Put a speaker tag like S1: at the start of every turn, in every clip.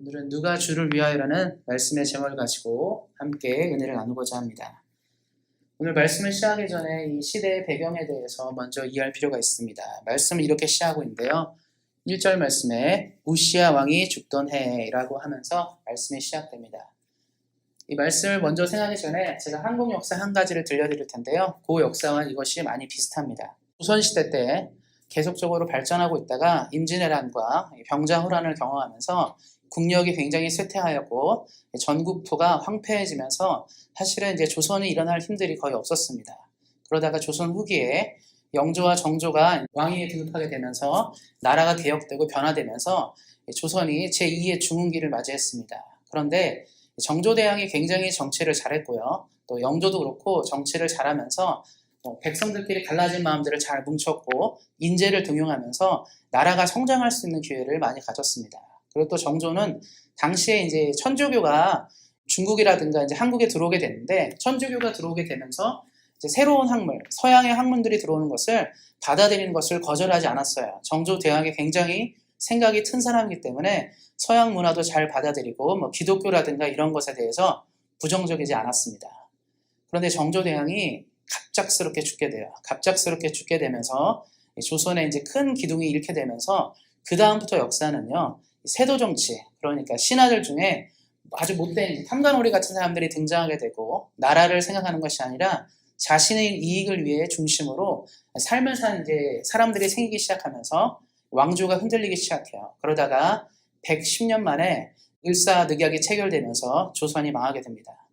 S1: 오늘은 누가 주를 위하여라는 말씀의 제목을 가지고 함께 은혜를 나누고자 합니다. 오늘 말씀을 시작하기 전에 이 시대의 배경에 대해서 먼저 이해할 필요가 있습니다. 말씀을 이렇게 시작하고 있는데요. 1절 말씀에 우시야 왕이 죽던 해라고 하면서 말씀이 시작됩니다. 이 말씀을 먼저 생각하기 전에 제가 한국 역사 한 가지를 들려드릴 텐데요. 그 역사와 이것이 많이 비슷합니다. 조선시대 때 계속적으로 발전하고 있다가 임진왜란과 병자호란을 경험하면서 국력이 굉장히 쇠퇴하였고 전국토가 황폐해지면서 사실은 이제 조선이 일어날 힘들이 거의 없었습니다. 그러다가 조선 후기에 영조와 정조가 왕위에 등극하게 되면서 나라가 개혁되고 변화되면서 조선이 제2의 중흥기를 맞이했습니다. 그런데 정조대왕이 굉장히 정치를 잘했고요. 또 영조도 그렇고 정치를 잘하면서 백성들끼리 갈라진 마음들을 잘 뭉쳤고 인재를 등용하면서 나라가 성장할 수 있는 기회를 많이 가졌습니다. 그리고 또 정조는 당시에 이제 천주교가 중국이라든가 이제 한국에 들어오게 됐는데 천주교가 들어오게 되면서 이제 새로운 학문, 서양의 학문들이 들어오는 것을 받아들이는 것을 거절하지 않았어요. 정조 대왕이 굉장히 생각이 튼 사람이기 때문에 서양 문화도 잘 받아들이고 기독교라든가 이런 것에 대해서 부정적이지 않았습니다. 그런데 정조 대왕이 갑작스럽게 죽게 돼요. 갑작스럽게 죽게 되면서 조선에 이제 큰 기둥이 잃게 되면서 그 다음부터 역사는요. 세도 정치, 그러니까 신하들 중에 아주 못된 탐관오리 같은 사람들이 등장하게 되고 나라를 생각하는 것이 아니라 자신의 이익을 위해 중심으로 삶을 사는 이제 사람들이 생기기 시작하면서 왕조가 흔들리기 시작해요. 그러다가 110년 만에 일사늑약이 체결되면서 조선이 망하게 됩니다.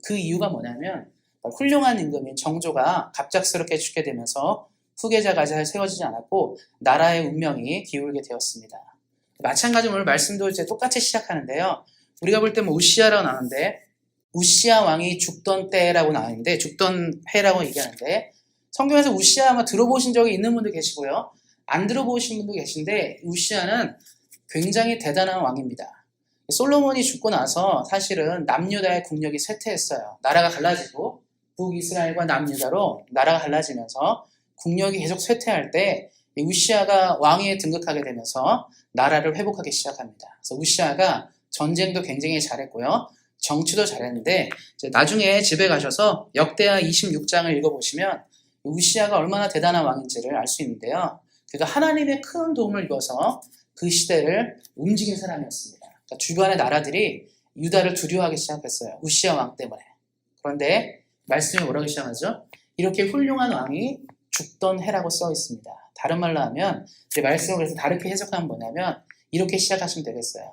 S1: 그 이유가 뭐냐면 훌륭한 임금인 정조가 갑작스럽게 죽게 되면서 후계자가 잘 세워지지 않았고 나라의 운명이 기울게 되었습니다. 마찬가지로 오늘 말씀도 이제 똑같이 시작하는데요. 우리가 볼 때 우시야라고 나오는데 우시야 왕이 죽던 때라고 나오는데 죽던 해라고 얘기하는데 성경에서 우시야 아마 들어보신 적이 있는 분도 계시고요. 안 들어보신 분도 계신데 우시야는 굉장히 대단한 왕입니다. 솔로몬이 죽고 나서 사실은 남유다의 국력이 쇠퇴했어요. 나라가 갈라지고 북이스라엘과 남유다로 나라가 갈라지면서 국력이 계속 쇠퇴할 때 우시야가 왕위에 등극하게 되면서 나라를 회복하기 시작합니다. 그래서 우시야가 전쟁도 굉장히 잘했고요. 정치도 잘했는데 나중에 집에 가셔서 역대하 26장을 읽어보시면 우시야가 얼마나 대단한 왕인지를 알 수 있는데요. 그가 하나님의 큰 도움을 입어서 그 시대를 움직인 사람이었습니다. 그러니까 주변의 나라들이 유다를 두려워하기 시작했어요. 우시야 왕 때문에. 그런데 말씀이 뭐라고 시작하죠? 이렇게 훌륭한 왕이 죽던 해라고 써 있습니다. 다른 말로 하면 말씀을 그래서 다르게 해석하면 뭐냐면 이렇게 시작하시면 되겠어요.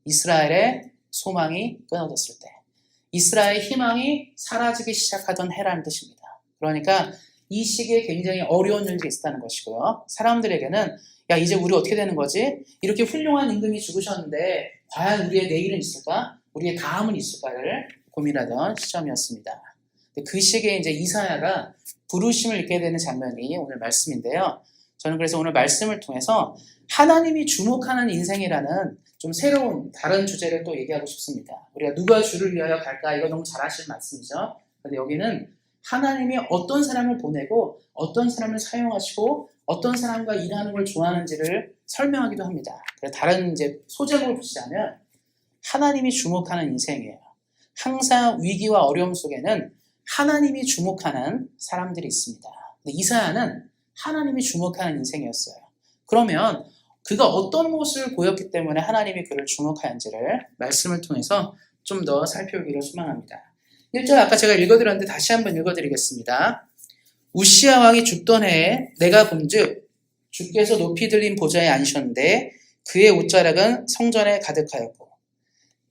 S1: 이스라엘의 소망이 끊어졌을 때 이스라엘의 희망이 사라지기 시작하던 해라는 뜻입니다. 그러니까 이 시기에 굉장히 어려운 일들이 있었다는 것이고요. 사람들에게는 야 이제 우리 어떻게 되는 거지? 이렇게 훌륭한 임금이 죽으셨는데 과연 우리의 내일은 있을까? 우리의 다음은 있을까를 고민하던 시점이었습니다. 그 시기에 이제 이사야가 부르심을 읽게 되는 장면이 오늘 말씀인데요. 저는 그래서 오늘 말씀을 통해서 하나님이 주목하는 인생이라는 좀 새로운 다른 주제를 또 얘기하고 싶습니다. 우리가 누가 주를 위하여 갈까? 이거 너무 잘 아시는 말씀이죠. 그런데 여기는 하나님이 어떤 사람을 보내고 어떤 사람을 사용하시고 어떤 사람과 일하는 걸 좋아하는지를 설명하기도 합니다. 그래서 다른 이제 소제목을 보시자면 하나님이 주목하는 인생이에요. 항상 위기와 어려움 속에는 하나님이 주목하는 사람들이 있습니다. 근데 이사야는 하나님이 주목하는 인생이었어요. 그러면 그가 어떤 모습을 보였기 때문에 하나님이 그를 주목하는지를 말씀을 통해서 좀 더 살펴보기를 소망합니다. 1절 아까 제가 읽어드렸는데 다시 한번 읽어드리겠습니다. 우시야 왕이 죽던 해에 내가 본즉 주께서 높이 들린 보좌에 앉으셨는데 그의 옷자락은 성전에 가득하였고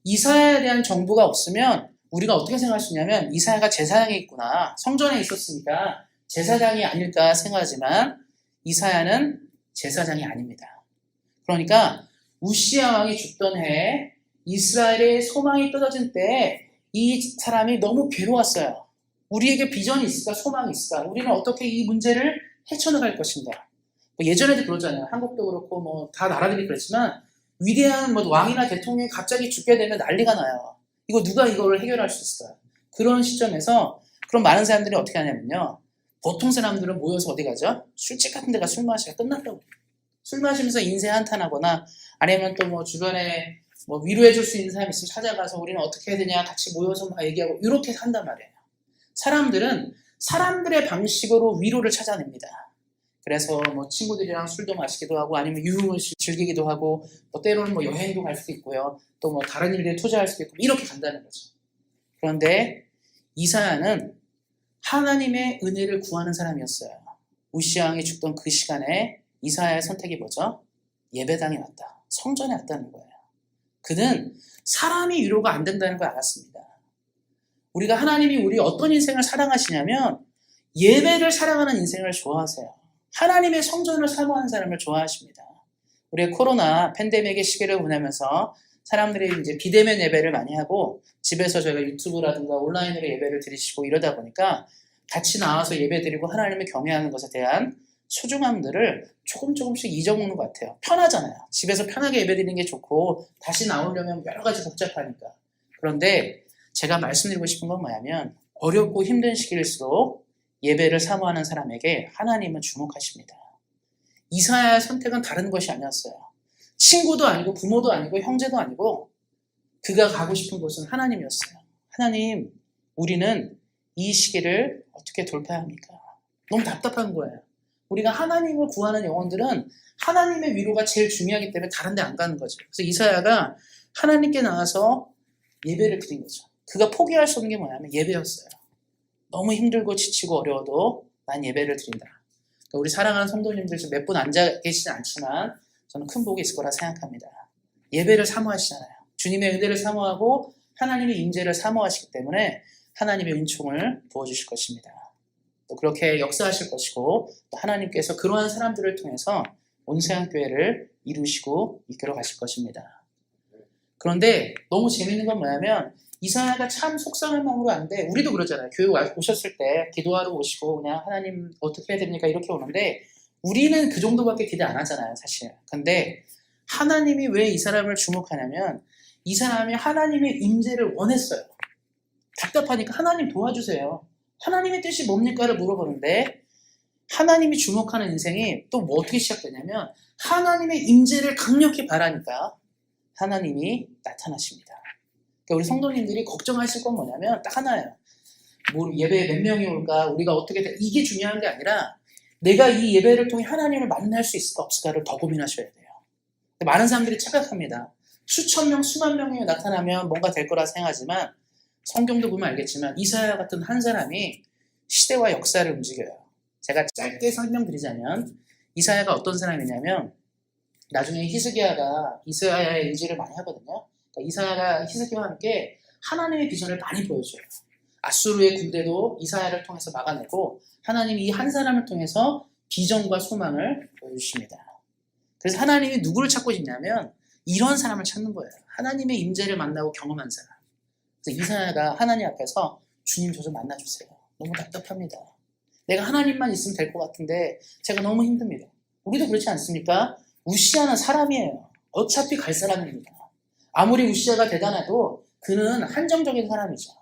S1: 이사야에 대한 정보가 없으면 우리가 어떻게 생각할 수 있냐면 이사야가 제사장에 있구나. 성전에 있었으니까 제사장이 아닐까 생각하지만 이사야는 제사장이 아닙니다. 그러니까 우시야 왕이 죽던 해에 이스라엘의 소망이 떨어진 때 이 사람이 너무 괴로웠어요. 우리에게 비전이 있을까? 소망이 있을까? 우리는 어떻게 이 문제를 헤쳐나갈 것인가? 예전에도 그러잖아요. 한국도 그렇고 다 나라들이 그렇지만 위대한 왕이나 대통령이 갑자기 죽게 되면 난리가 나요. 이거 누가 이거를 해결할 수 있을까요? 그런 시점에서 그런 많은 사람들이 어떻게 하냐면요. 보통 사람들은 모여서 어디 가죠? 술집 같은 데가 술 마시가 끝났다고. 술 마시면서 인생 한탄하거나 아니면 또 주변에 뭐 위로해줄 수 있는 사람이 있으면 찾아가서 우리는 어떻게 해야 되냐 같이 모여서 막 얘기하고 이렇게 한단 말이에요. 사람들은 사람들의 방식으로 위로를 찾아냅니다. 그래서 뭐 친구들이랑 술도 마시기도 하고 아니면 유흥을 즐기기도 하고 뭐 때로는 뭐 여행도 갈 수도 있고요. 또 뭐 다른 일에 투자할 수도 있고 이렇게 간다는 거죠. 그런데 이사야는 하나님의 은혜를 구하는 사람이었어요. 우시아 왕이 죽던 그 시간에 이사야의 선택이 뭐죠? 예배당에 왔다. 성전에 왔다는 거예요. 그는 사람이 위로가 안 된다는 걸 알았습니다. 우리가 하나님이 우리 어떤 인생을 사랑하시냐면 예배를 사랑하는 인생을 좋아하세요. 하나님의 성전을 사모하는 사람을 좋아하십니다. 우리의 코로나 팬데믹의 시기를 보내면서 사람들이 이제 비대면 예배를 많이 하고 집에서 저희가 유튜브라든가 온라인으로 예배를 드리시고 이러다 보니까 같이 나와서 예배 드리고 하나님을 경외하는 것에 대한 소중함들을 조금씩 잊어먹는 것 같아요. 편하잖아요. 집에서 편하게 예배 드리는 게 좋고 다시 나오려면 여러 가지 복잡하니까. 그런데 제가 말씀드리고 싶은 건 뭐냐면 어렵고 힘든 시기일수록 예배를 사모하는 사람에게 하나님은 주목하십니다. 이사야의 선택은 다른 것이 아니었어요. 친구도 아니고 부모도 아니고 형제도 아니고 그가 가고 싶은 곳은 하나님이었어요. 하나님, 우리는 이 시기를 어떻게 돌파해야 합니까? 너무 답답한 거예요. 우리가 하나님을 구하는 영혼들은 하나님의 위로가 제일 중요하기 때문에 다른 데 안 가는 거죠. 그래서 이사야가 하나님께 나와서 예배를 드린 거죠. 그가 포기할 수 없는 게 뭐냐면 예배였어요. 너무 힘들고 지치고 어려워도 난 예배를 드린다. 그러니까 우리 사랑하는 성도님들 지금 몇 분 앉아 계시지 않지만 저는 큰 복이 있을 거라 생각합니다. 예배를 사모하시잖아요. 주님의 은혜를 사모하고 하나님의 임재를 사모하시기 때문에 하나님의 은총을 부어주실 것입니다. 또 그렇게 역사하실 것이고 또 하나님께서 그러한 사람들을 통해서 온세상교회를 이루시고 이끌어 가실 것입니다. 그런데 너무 재밌는 건 뭐냐면 이사야가 참 속상한 마음으로 왔는데 우리도 그러잖아요. 교회 오셨을 때 기도하러 오시고 그냥 하나님 어떻게 해야 됩니까? 이렇게 오는데 우리는 그 정도밖에 기대 안 하잖아요. 사실. 근데 하나님이 왜 이 사람을 주목하냐면 이 사람이 하나님의 임재를 원했어요. 답답하니까 하나님 도와주세요. 하나님의 뜻이 뭡니까를 물어보는데 하나님이 주목하는 인생이 또 뭐 어떻게 시작되냐면 하나님의 임재를 강력히 바라니까 하나님이 나타나십니다. 그러니까 우리 성도님들이 걱정하실 건 뭐냐면 딱 하나예요. 뭐 예배에 몇 명이 올까? 우리가 어떻게 돼? 이게 중요한 게 아니라 내가 이 예배를 통해 하나님을 만날 수 있을까 없을까를 더 고민하셔야 돼요. 많은 사람들이 착각합니다. 수천 명, 수만 명이 나타나면 뭔가 될 거라 생각하지만 성경도 보면 알겠지만 이사야 같은 한 사람이 시대와 역사를 움직여요. 제가 짧게 설명드리자면 이사야가 어떤 사람이냐면 나중에 히스기야가 이사야의 의지를 많이 하거든요. 그러니까 이사야가 히스기야와 함께 하나님의 비전을 많이 보여줘요. 아수르의 군대도 이사야를 통해서 막아내고 하나님이 이 한 사람을 통해서 비전과 소망을 보여주십니다. 그래서 하나님이 누구를 찾고 싶냐면 이런 사람을 찾는 거예요. 하나님의 임재를 만나고 경험한 사람. 그래서 이사야가 하나님 앞에서 주님 저 좀 만나주세요. 너무 답답합니다. 내가 하나님만 있으면 될 것 같은데 제가 너무 힘듭니다. 우리도 그렇지 않습니까? 우시아는 사람이에요. 어차피 갈 사람입니다. 아무리 우시아가 대단해도 그는 한정적인 사람이죠.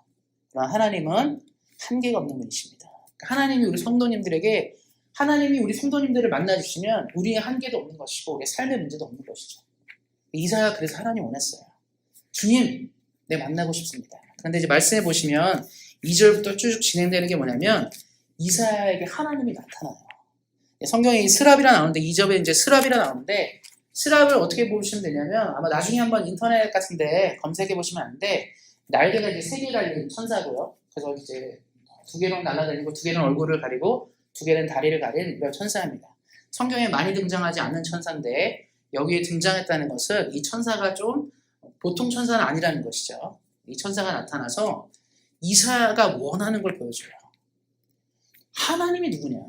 S1: 그러나 하나님은 한계가 없는 분이십니다. 하나님이 우리 성도님들에게 하나님이 우리 성도님들을 만나주시면 우리의 한계도 없는 것이고 우리의 삶의 문제도 없는 것이죠. 이사야 그래서 하나님 원했어요. 주님, 내 만나고 싶습니다. 그런데 이제 말씀해 보시면 2절부터 쭉 진행되는 게 뭐냐면 이사야에게 하나님이 나타나요. 성경에 스랍이라 나오는데 2절에 이제 스랍이라 나오는데 스랍을 어떻게 보시면 되냐면 아마 나중에 한번 인터넷 같은데 검색해 보시면 아는데 날개가 이제 3개 달린 천사고요. 그래서 이제 2개는 날아다니고 2개는 얼굴을 가리고 2개는 다리를 가린 이런 천사입니다. 성경에 많이 등장하지 않는 천사인데 여기에 등장했다는 것은 이 천사가 좀 보통 천사는 아니라는 것이죠. 이 천사가 나타나서 이사야가 원하는 걸 보여줘요. 하나님이 누구냐?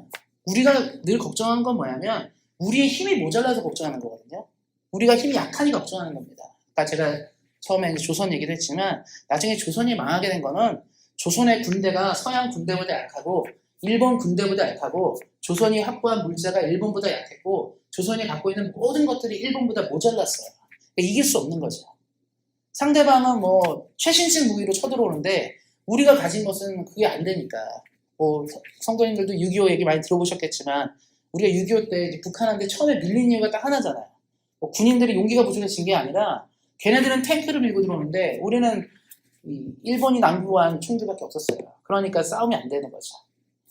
S1: 우리가 늘 걱정하는 건 뭐냐면 우리의 힘이 모자라서 걱정하는 거거든요. 우리가 힘이 약하니까 걱정하는 겁니다. 그러니까 제가 처음에 이제 조선 얘기도 했지만 나중에 조선이 망하게 된 거는 조선의 군대가 서양 군대보다 약하고 일본 군대보다 약하고 조선이 확보한 물자가 일본보다 약했고 조선이 갖고 있는 모든 것들이 일본보다 모자랐어요. 그러니까 이길 수 없는 거죠. 상대방은 뭐 최신식 무기로 쳐들어오는데 우리가 가진 것은 그게 안 되니까 뭐 성도님들도 6.25 얘기 많이 들어보셨겠지만 우리가 6.25 때 이제 북한한테 처음에 밀린 이유가 딱 하나잖아요. 뭐 군인들이 용기가 부족해진 게 아니라 걔네들은 탱크를 밀고 들어오는데 우리는 이 일본이 남부한 총기밖에 없었어요. 그러니까 싸움이 안 되는 거죠.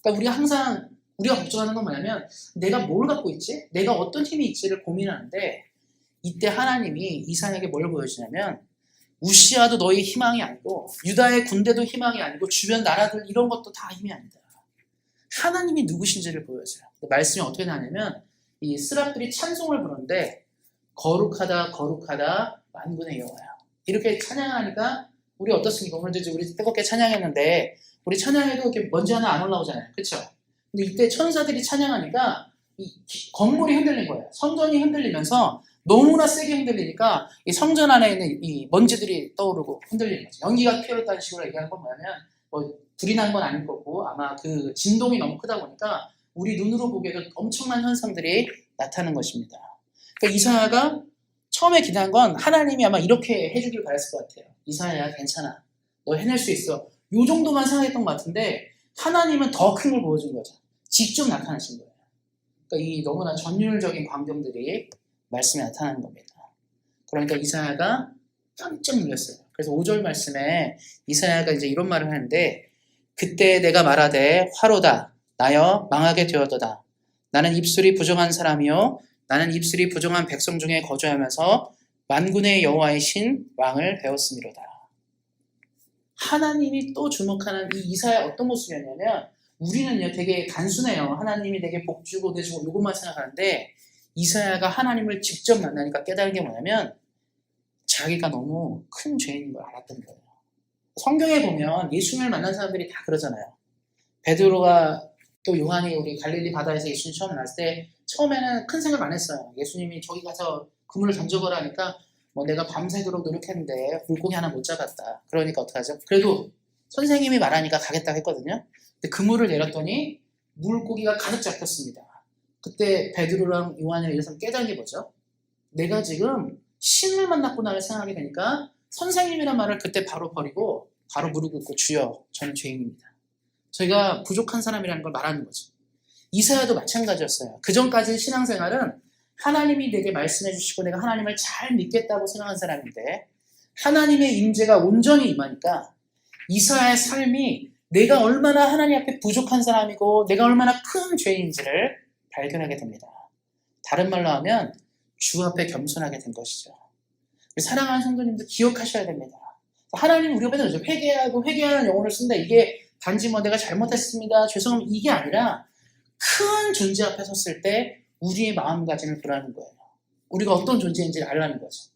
S1: 그러니까 우리가 항상 우리가 걱정하는 건 뭐냐면 내가 뭘 갖고 있지? 내가 어떤 힘이 있지를 고민하는데 이때 하나님이 이사야에게 뭘 보여주냐면 우시아도 너희 희망이 아니고 유다의 군대도 희망이 아니고 주변 나라들 이런 것도 다 힘이 아니다. 하나님이 누구신지를 보여줘요. 말씀이 어떻게 나냐면 이 스랍들이 찬송을 부르는데 거룩하다 거룩하다 만군의 여호와야. 이렇게 찬양하니까 우리 어떻습니까? 오늘도 이제 우리 뜨겁게 찬양했는데 우리 찬양해도 이렇게 먼지 하나 안 올라오잖아요. 그렇죠? 근데 이때 천사들이 찬양하니까 이 건물이 흔들린 거예요. 성전이 흔들리면서 너무나 세게 흔들리니까 이 성전 안에 있는 이 먼지들이 떠오르고 흔들리는 거죠. 연기가 피어났다는 식으로 얘기하는 건 뭐냐면 뭐 불이 난 건 아닐 거고 아마 그 진동이 너무 크다 보니까 우리 눈으로 보기에도 엄청난 현상들이 나타나는 것입니다. 그러니까 이사야가 처음에 기대한 건 하나님이 아마 이렇게 해주길 바랬을 것 같아요. 이사야야 괜찮아. 너 해낼 수 있어. 요 정도만 생각했던 것 같은데 하나님은 더 큰 걸 보여준 거죠. 직접 나타나신 거예요. 그러니까 이 너무나 전율적인 광경들이 말씀에 나타나는 겁니다. 그러니까 이사야가 깜짝 놀랐어요. 그래서 5절 말씀에 이사야가 이제 이런 말을 하는데 그때 내가 말하되 화로다 나여 망하게 되었도다. 나는 입술이 부정한 사람이요 나는 입술이 부정한 백성 중에 거주하면서 만군의 여호와이신 왕을 배웠음이로다. 하나님이 또 주목하는 이 이사야 어떤 모습이었냐면 우리는요 되게 단순해요. 하나님이 되게 복주고 내주고 이것만 생각하는데 이사야가 하나님을 직접 만나니까 깨달은 게 뭐냐면 자기가 너무 큰 죄인인 걸 알았던 거예요. 성경에 보면 예수님을 만난 사람들이 다 그러잖아요. 베드로가 또 요한이 우리 갈릴리 바다에서 예수님 처음 만났을 때 처음에는 큰 생각 안 했어요. 예수님이 저기 가서 그물을 던져보라 하니까 뭐 내가 밤새도록 노력했는데 물고기 하나 못 잡았다. 그러니까 어떡하죠? 그래도 선생님이 말하니까 가겠다고 했거든요. 근데 그물을 내렸더니 물고기가 가득 잡혔습니다. 그때 베드로랑 요한이랑 이래서 깨달은 게 뭐죠? 내가 지금 신을 만났구나를 생각하게 되니까 선생님이란 말을 그때 바로 버리고 바로 무릎 꿇고 주여 저는 죄인입니다. 저희가 부족한 사람이라는 걸 말하는 거죠. 이사야도 마찬가지였어요. 그전까지 신앙생활은 하나님이 내게 말씀해 주시고 내가 하나님을 잘 믿겠다고 생각한 사람인데 하나님의 임재가 온전히 임하니까 이사야의 삶이 내가 얼마나 하나님 앞에 부족한 사람이고 내가 얼마나 큰 죄인지를 발견하게 됩니다. 다른 말로 하면 주 앞에 겸손하게 된 것이죠. 사랑하는 성도님들 기억하셔야 됩니다. 하나님 우리 앞에서 회개하고 회개하는 영혼을 쓴다. 이게 단지 뭐 내가 잘못했습니다. 죄송합니다. 이게 아니라 큰 존재 앞에 섰을 때 우리의 마음가짐을 보라는 거예요. 우리가 어떤 존재인지를 알라는 거죠.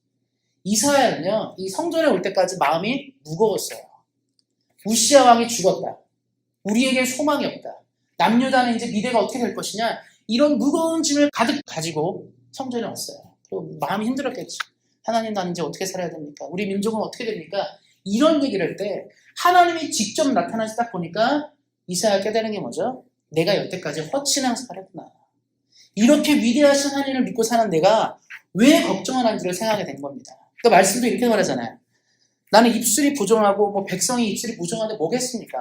S1: 이사야는요. 이 성전에 올 때까지 마음이 무거웠어요. 우시아 왕이 죽었다. 우리에게 소망이 없다. 남유다는 이제 미래가 어떻게 될 것이냐. 이런 무거운 짐을 가득 가지고 성전에 왔어요. 그리고 마음이 힘들었겠죠. 하나님 나는 이제 어떻게 살아야 됩니까? 우리 민족은 어떻게 됩니까? 이런 얘기를 할 때 하나님이 직접 나타나서 딱 보니까 이사야가 깨달은 게 뭐죠? 내가 여태까지 헛신앙생활을 했구나. 이렇게 위대하신 하나님을 믿고 사는 내가 왜 걱정하는지를 생각하게 된 겁니다. 그 말씀도 이렇게 말하잖아요. 나는 입술이 부정하고 뭐 백성이 입술이 부정한데 뭐겠습니까?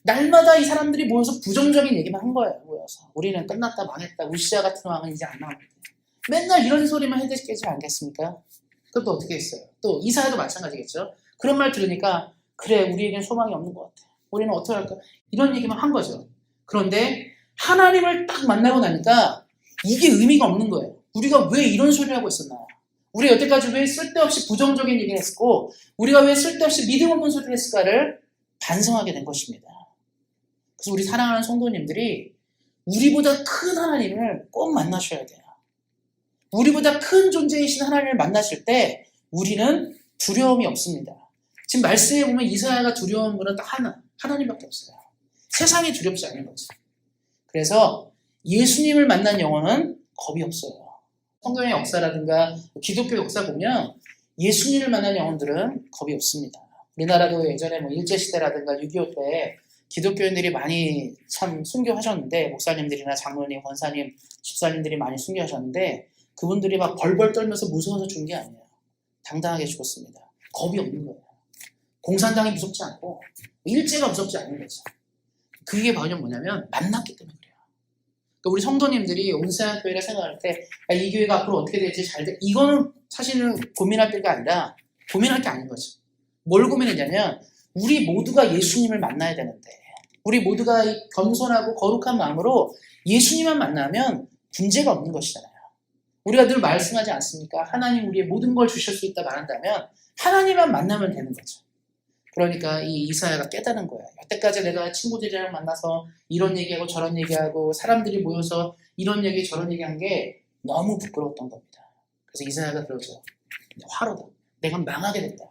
S1: 날마다 이 사람들이 모여서 부정적인 얘기만 한 거예요. 모여서 우리는 끝났다 망했다. 우시아 같은 왕은 이제 안 나옵니다. 맨날 이런 소리만 해대시지 않겠습니까? 그것도 어떻게 했어요? 또 이사야도 마찬가지겠죠. 그런 말 들으니까 그래 우리에겐 소망이 없는 것 같아. 우리는 어떻게 할까? 이런 얘기만 한 거죠. 그런데 하나님을 딱 만나고 나니까 이게 의미가 없는 거예요. 우리가 왜 이런 소리를 하고 있었나? 우리가 여태까지 왜 쓸데없이 부정적인 얘기를 했고 우리가 왜 쓸데없이 믿음 없는 소리를 했을까를 반성하게 된 것입니다. 그래서 우리 사랑하는 성도님들이 우리보다 큰 하나님을 꼭 만나셔야 돼요. 우리보다 큰 존재이신 하나님을 만나실 때 우리는 두려움이 없습니다. 지금 말씀에 보면 이사야가 두려운 분은 딱 하나님밖에 없어요. 세상이 두렵지 않은 거죠. 그래서 예수님을 만난 영혼은 겁이 없어요. 성경의 역사라든가 기독교 역사 보면 예수님을 만난 영혼들은 겁이 없습니다. 우리나라도 예전에 뭐 일제시대라든가 6.25 때 기독교인들이 많이 참 순교하셨는데 목사님들이나 장로님, 권사님, 집사님들이 많이 순교하셨는데 그분들이 막 벌벌 떨면서 무서워서 죽은 게 아니에요. 당당하게 죽었습니다. 겁이 없는 거예요. 공산당이 무섭지 않고 일제가 무섭지 않은 거죠. 그게 바로 뭐냐면 만났기 때문에 그래요. 그러니까 우리 성도님들이 온세한 교회를 생각할 때 이 교회가 앞으로 어떻게 될지 잘 돼. 이거는 사실은 고민할 때가 아니라 고민할 게 아닌 거죠. 뭘 고민했냐면 우리 모두가 예수님을 만나야 되는데 우리 모두가 이 겸손하고 거룩한 마음으로 예수님만 만나면 문제가 없는 것이잖아요. 우리가 늘 말씀하지 않습니까? 하나님 우리의 모든 걸 주실 수 있다 말한다면 하나님만 만나면 되는 거죠. 그러니까 이 이사야가 깨달은 거야. 여태까지 내가 친구들이랑 만나서 이런 얘기하고 저런 얘기하고 사람들이 모여서 이런 얘기 저런 얘기한 게 너무 부끄러웠던 겁니다. 그래서 이사야가 그러죠. 화로다. 내가 망하게 됐다.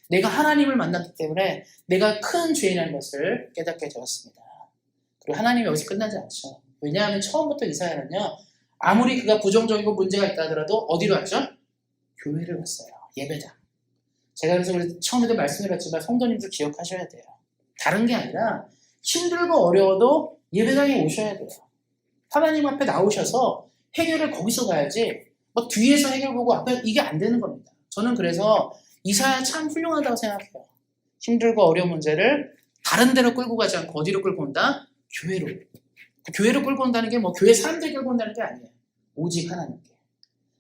S1: 내가 하나님을 만났기 때문에 내가 큰 죄인이라는 것을 깨닫게 되었습니다. 그리고 하나님이 여기서 끝나지 않죠. 왜냐하면 처음부터 이사야는요. 아무리 그가 부정적이고 문제가 있다 하더라도 어디로 왔죠? 교회를 왔어요. 예배당. 제가 그래서 우리 처음에도 말씀드렸지만 성도님들 기억하셔야 돼요. 다른 게 아니라 힘들고 어려워도 예배당에 오셔야 돼요. 하나님 앞에 나오셔서 해결을 거기서 가야지 뭐 뒤에서 해결 보고 앞에 이게 안 되는 겁니다. 저는 그래서 이사야 참 훌륭하다고 생각해요. 힘들고 어려운 문제를 다른 데로 끌고 가지 않고 어디로 끌고 온다? 교회로. 교회로 끌고 온다는 게 뭐 교회 사람들 끌고 온다는 게 아니에요. 오직 하나님께.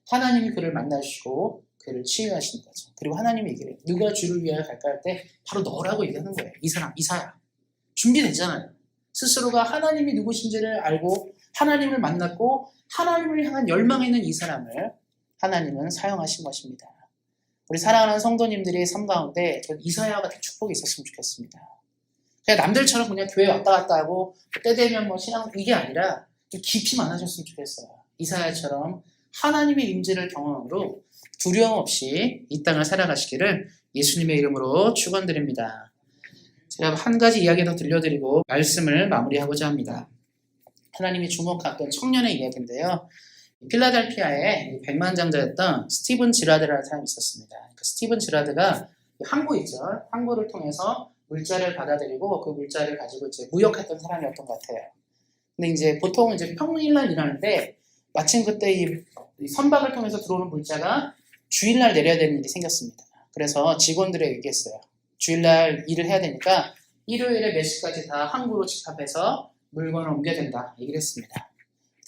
S1: 하나님이 그를 만나시고 그를 치유하시는 거죠. 그리고 하나님이 얘기를 해요. 누가 주를 위하여 갈까 할 때 바로 너라고 얘기하는 거예요. 이 사람, 이사야. 준비됐잖아요. 스스로가 하나님이 누구신지를 알고 하나님을 만났고 하나님을 향한 열망에 있는 이 사람을 하나님은 사용하신 것입니다. 우리 사랑하는 성도님들의 삶 가운데 이사야 같은 축복이 있었으면 좋겠습니다. 그냥 남들처럼 그냥 교회 왔다 갔다 하고 때 되면 뭐 신앙 이게 아니라 좀 깊이 만나셨으면 좋겠어요. 이사야처럼 하나님의 임재를 경험으로 두려움 없이 이 땅을 살아가시기를 예수님의 이름으로 축원드립니다. 제가 한 가지 이야기 더 들려드리고 말씀을 마무리하고자 합니다. 하나님이 주목했던 청년의 이야기인데요. 필라델피아에 백만장자였던 스티븐 지라드라는 사람이 있었습니다. 그 스티븐 지라드가 항구 있죠. 항구를 통해서 물자를 받아들이고 그 물자를 가지고 이제 무역했던 사람이었던 것 같아요. 근데 이제 보통 이제 평일날 일하는데 마침 그때 이 선박을 통해서 들어오는 물자가 주일날 내려야 되는 일이 생겼습니다. 그래서 직원들에게 얘기했어요. 주일날 일을 해야 되니까 일요일에 몇 시까지 다 항구로 집합해서 물건을 옮겨야 된다 얘기를 했습니다.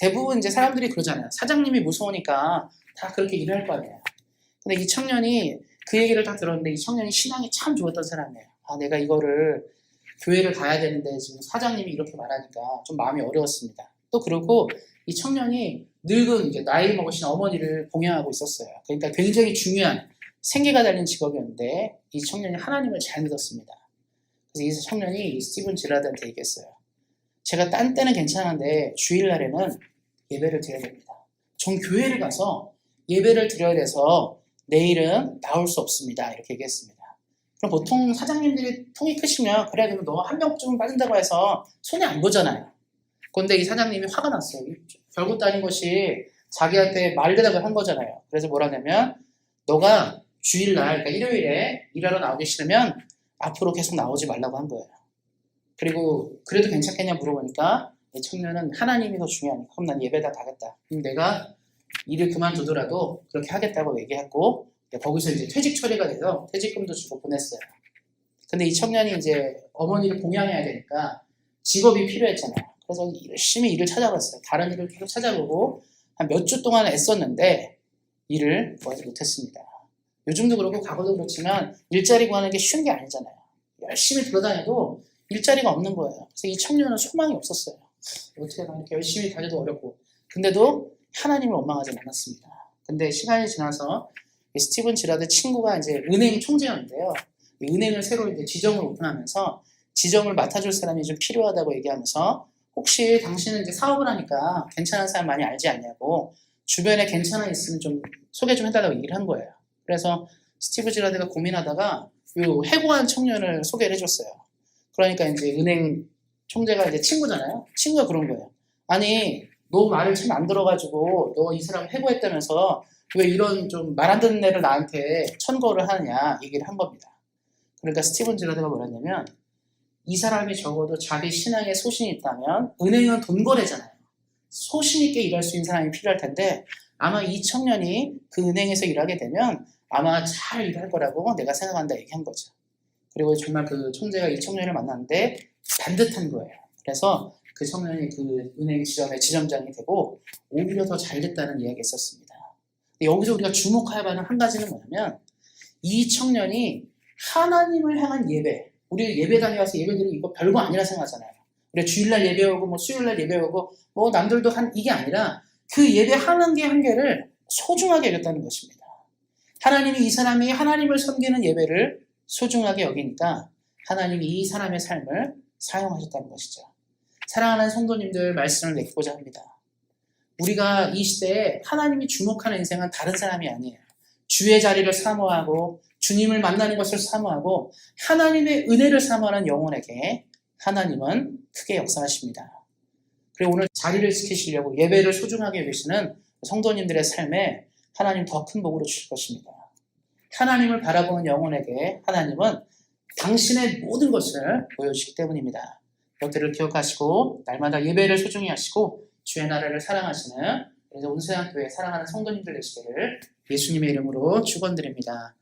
S1: 대부분 이제 사람들이 그러잖아요. 사장님이 무서우니까 다 그렇게 일을 할 거 아니에요. 근데 이 청년이 그 얘기를 다 들었는데 이 청년이 신앙이 참 좋았던 사람이에요. 아, 내가 이거를 교회를 가야 되는데 지금 사장님이 이렇게 말하니까 좀 마음이 어려웠습니다. 또 그러고 이 청년이 늙은 이제 나이 먹으신 어머니를 봉양하고 있었어요. 그러니까 굉장히 중요한 생계가 달린 직업이었는데 이 청년이 하나님을 잘 믿었습니다. 그래서 이 청년이 이 스티븐 지라드한테 얘기했어요. 제가 딴 때는 괜찮은데 주일날에는 예배를 드려야 됩니다. 전 교회를 가서 예배를 드려야 돼서 내일은 나올 수 없습니다. 이렇게 얘기했습니다. 그럼 보통 사장님들이 통이 크시면 그래 그럼 너 한 명쯤 빠진다고 해서 손에 안 보잖아요. 그런데 이 사장님이 화가 났어요. 별것도 아닌 것이 자기한테 말대답을 한 거잖아요. 그래서 뭐라냐면 너가 주일날 그러니까 일요일에 일하러 나오기 싫으면 앞으로 계속 나오지 말라고 한 거예요. 그리고 그래도 괜찮겠냐 물어보니까 이 청년은 하나님이 더 중요하니까 그럼 난 예배다 가겠다. 그럼 내가 일을 그만두더라도 그렇게 하겠다고 얘기했고 거기서 이제 퇴직 처리가 돼서 퇴직금도 주고 보냈어요. 근데 이 청년이 이제 어머니를 봉양해야 되니까 직업이 필요했잖아요. 그래서 열심히 일을 찾아봤어요. 다른 일을 계속 찾아보고 한 몇 주 동안 애썼는데 일을 구하지 못했습니다. 요즘도 그렇고 과거도 그렇지만 일자리 구하는 게 쉬운 게 아니잖아요. 열심히 돌아다녀도 일자리가 없는 거예요. 그래서 이 청년은 소망이 없었어요. 어떻게 이렇게 열심히 다녀도 어렵고 근데도 하나님을 원망하지 않았습니다. 근데 시간이 지나서 스티븐 지라드 친구가 이제 은행 총재였는데요. 은행을 새로 이제 지점을 오픈하면서 지점을 맡아줄 사람이 좀 필요하다고 얘기하면서 혹시 당신은 이제 사업을 하니까 괜찮은 사람 많이 알지 않냐고 주변에 괜찮은 있으면 좀 소개 좀 해달라고 얘기를 한 거예요. 그래서 스티븐 지라드가 고민하다가 요 해고한 청년을 소개를 해줬어요. 그러니까 이제 은행 총재가 이제 친구잖아요. 친구가 그런 거예요. 아니, 너 말을 참 안 들어가지고 너 이 사람 해고했다면서 왜 이런 좀 말 안 듣는 애를 나한테 천거를 하느냐 얘기를 한 겁니다. 그러니까 스티븐 지라드가 뭐랬냐면 이 사람이 적어도 자기 신앙에 소신이 있다면 은행은 돈 거래잖아요. 소신 있게 일할 수 있는 사람이 필요할 텐데 아마 이 청년이 그 은행에서 일하게 되면 아마 잘 일할 거라고 내가 생각한다 얘기한 거죠. 그리고 정말 그 총재가 이 청년을 만났는데 반듯한 거예요. 그래서 그 청년이 그 은행 지점의 지점장이 되고 오히려 더 잘 됐다는 이야기가 있었습니다. 여기서 우리가 주목할 바는 한 가지는 뭐냐면 이 청년이 하나님을 향한 예배, 우리 예배 다녀와서 예배드리고 이거 별거 아니라 생각하잖아요. 우리 주일날 예배하고 뭐 수요일날 예배하고 뭐 남들도 한 이게 아니라 그 예배 한 개 한 개를 소중하게 여겼다는 것입니다. 하나님이 이 사람이 하나님을 섬기는 예배를 소중하게 여기니까 하나님이 이 사람의 삶을 사용하셨다는 것이죠. 사랑하는 성도님들, 말씀을 맺고자 합니다. 우리가 이 시대에 하나님이 주목하는 인생은 다른 사람이 아니에요. 주의 자리를 사모하고 주님을 만나는 것을 사모하고 하나님의 은혜를 사모하는 영혼에게 하나님은 크게 역사하십니다. 그리고 오늘 자리를 지키시려고 예배를 소중하게 여기시는 성도님들의 삶에 하나님 더 큰 복으로 주실 것입니다. 하나님을 바라보는 영혼에게 하나님은 당신의 모든 것을 보여주시기 때문입니다. 이것들을 기억하시고 날마다 예배를 소중히 하시고 주의 나라를 사랑하시는 그래서 온세상교회 사랑하는 성도님들 되시기를 예수님의 이름으로 축원드립니다.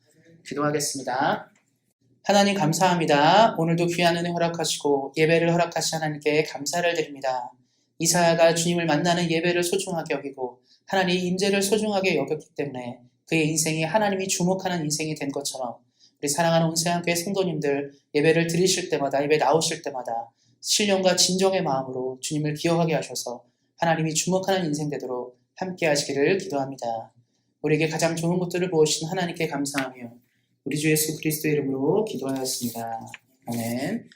S1: 기도하겠습니다. 하나님 감사합니다. 오늘도 귀한 은혜 허락하시고 예배를 허락하신 하나님께 감사를 드립니다. 이사야가 주님을 만나는 예배를 소중하게 여기고 하나님 임재를 소중하게 여겼기 때문에 그의 인생이 하나님이 주목하는 인생이 된 것처럼 우리 사랑하는 온세상교회 성도님들 예배를 드리실 때마다 예배 나오실 때마다 신령과 진정의 마음으로 주님을 기억하게 하셔서 하나님이 주목하는 인생 되도록 함께 하시기를 기도합니다. 우리에게 가장 좋은 것들을 보여주신 하나님께 감사하며 우리 주 예수 그리스도의 이름으로 기도하였습니다. 아멘.